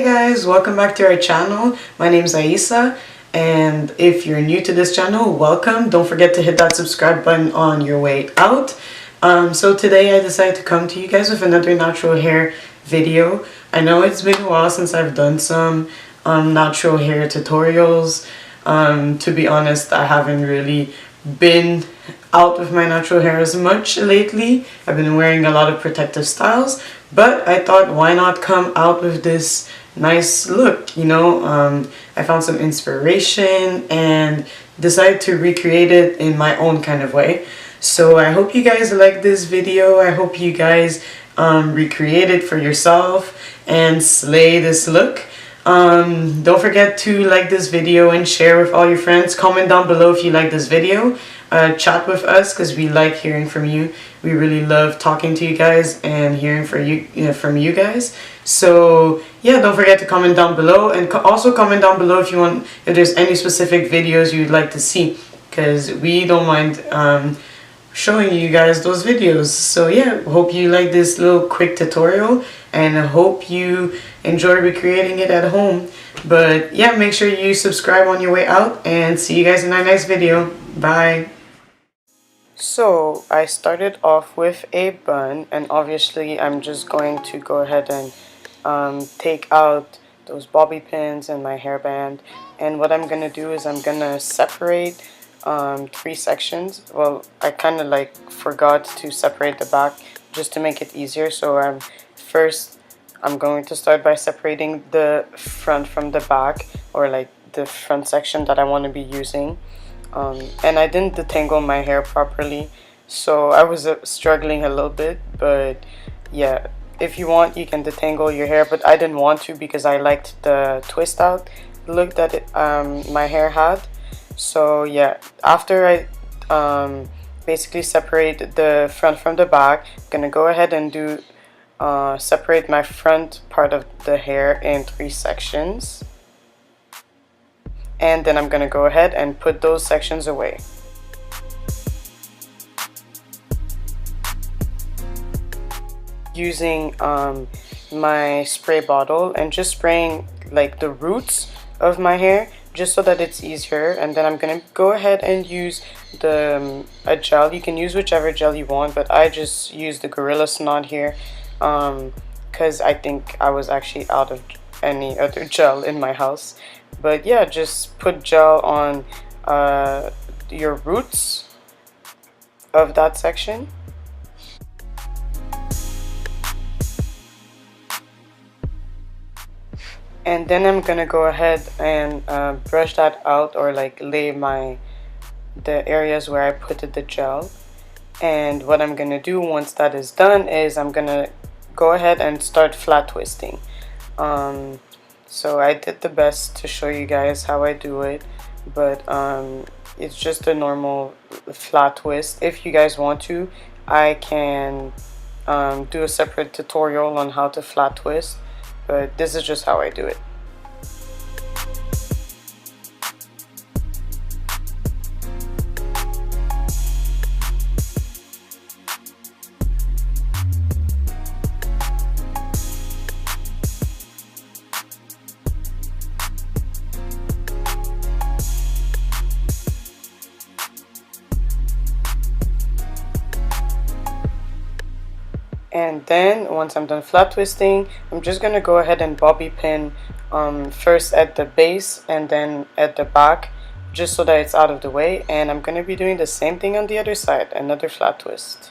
guys, welcome back to our channel. My name is Aisa, and if you're new to this channel, welcome. Don't forget to hit that subscribe button on your way out. So today I decided to come to you guys with another natural hair video. I know it's been a while since I've done some natural hair tutorials. To be honest, I haven't really been out with my natural hair as much lately. I've been wearing a lot of protective styles, but I thought, why not come out with this nice look, you know? I found some inspiration and decided to recreate it in my own kind of way. So I hope you guys like this video. I hope you guys recreate it for yourself and slay this look. Don't forget to like this video and share with all your friends. Comment down below if you like this video. Chat with us because we like hearing from you. We really love talking to you guys and hearing from you guys. So yeah, don't forget to comment down below, and also comment down below if there's any specific videos you'd like to see, because we don't mind showing you guys those videos. So yeah, hope you like this little quick tutorial, and I hope you enjoy recreating it at home. But yeah, make sure you subscribe on your way out, and see you guys in our next video. Bye. So I started off with a bun, and obviously I'm just going to go ahead and take out those bobby pins and my hairband. And what I'm gonna do is I'm gonna separate 3 sections. Well, I kind of like forgot to separate the back just to make it easier. So first I'm going to start by separating the front from the back, or like the front section that I want to be using. And I didn't detangle my hair properly, so I was struggling a little bit. But yeah, if you want, you can detangle your hair, but I didn't want to because I liked the twist out look that my hair had. So yeah, after I basically separate the front from the back, I'm gonna go ahead and do separate my front part of the hair in 3 sections. And then I'm gonna go ahead and put those sections away. Using my spray bottle and just spraying like the roots of my hair, just so that it's easier. And then I'm gonna go ahead and use a gel. You can use whichever gel you want, but I just use the Gorilla Snot here because I think I was actually out of any other gel in my house. But yeah, just put gel on your roots of that section. And then I'm gonna go ahead and brush that out, or like lay the areas where I put the gel. And what I'm gonna do once that is done is I'm gonna go ahead and start flat twisting. So I did the best to show you guys how I do it, but it's just a normal flat twist. If you guys want to, I can do a separate tutorial on how to flat twist, but this is just how I do it. And then once I'm done flat twisting, I'm just gonna go ahead and bobby pin first at the base and then at the back, just so that it's out of the way. And I'm gonna be doing the same thing on the other side, another flat twist.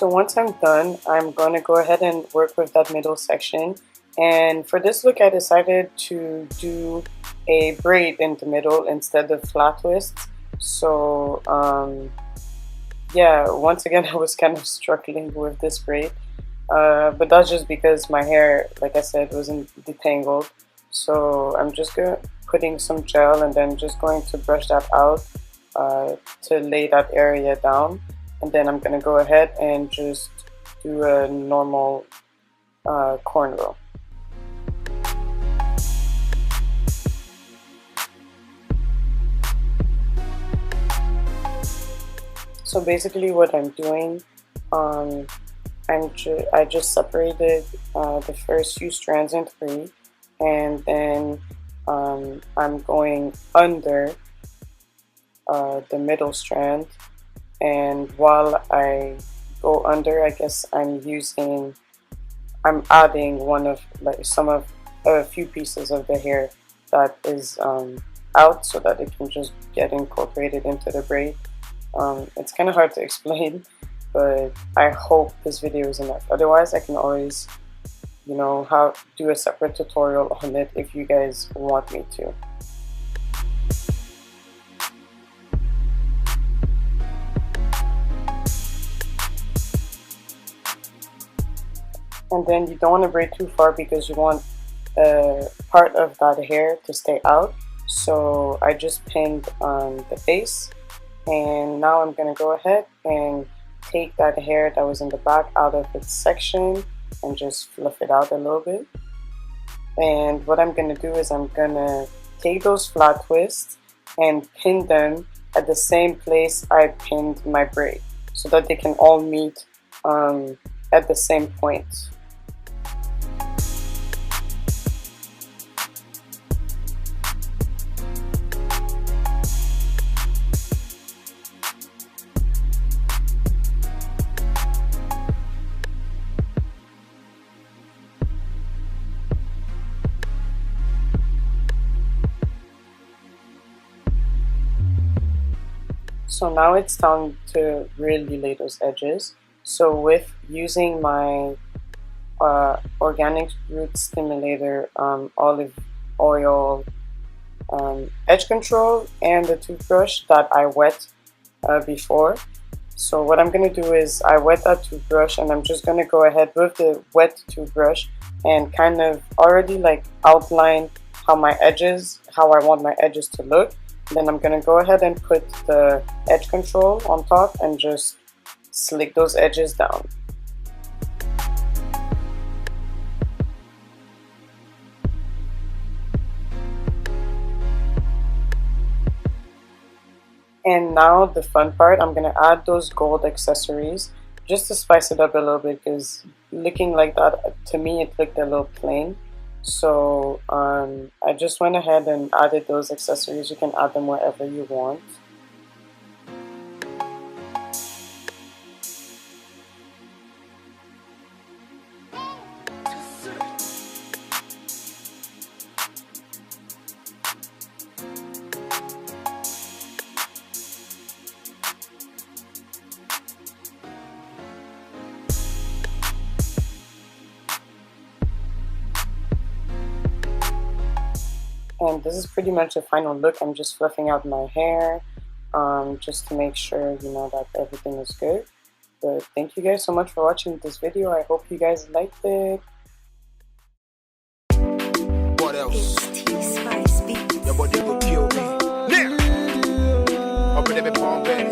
So once I'm done, I'm going to go ahead and work with that middle section. And for this look, I decided to do a braid in the middle instead of flat twists. So yeah, once again, I was kind of struggling with this braid. But that's just because my hair, like I said, wasn't detangled. So I'm just putting some gel and then just going to brush that out to lay that area down. And then I'm going to go ahead and just do a normal cornrow. So basically what I'm doing, I just separated the first few strands in three, and then I'm going under the middle strand. And while I go under, I guess I'm adding a few pieces of the hair that is out so that it can just get incorporated into the braid. It's kind of hard to explain, but I hope this video is enough. Otherwise, I can always, do a separate tutorial on it if you guys want me to. And then you don't want to braid too far because you want part of that hair to stay out. So I just pinned the base, and now I'm going to go ahead and take that hair that was in the back out of its section and just fluff it out a little bit. And what I'm going to do is I'm going to take those flat twists and pin them at the same place I pinned my braid so that they can all meet at the same point. So now it's time to really lay those edges. So with using my organic root stimulator olive oil edge control and the toothbrush that I wet before. So what I'm going to do is I wet that toothbrush, and I'm just going to go ahead with the wet toothbrush and kind of already outline how I want my edges to look. Then I'm going to go ahead and put the edge control on top and just slick those edges down. And now the fun part, I'm going to add those gold accessories just to spice it up a little bit, because looking like that, to me, it looked a little plain. So I just went ahead and added those accessories. You can add them wherever you want. And this is pretty much the final look. I'm just fluffing out my hair just to make sure, that everything is good. But thank you guys so much for watching this video. I hope you guys liked it. What else? Your body will kill me. Up in every palm, baby.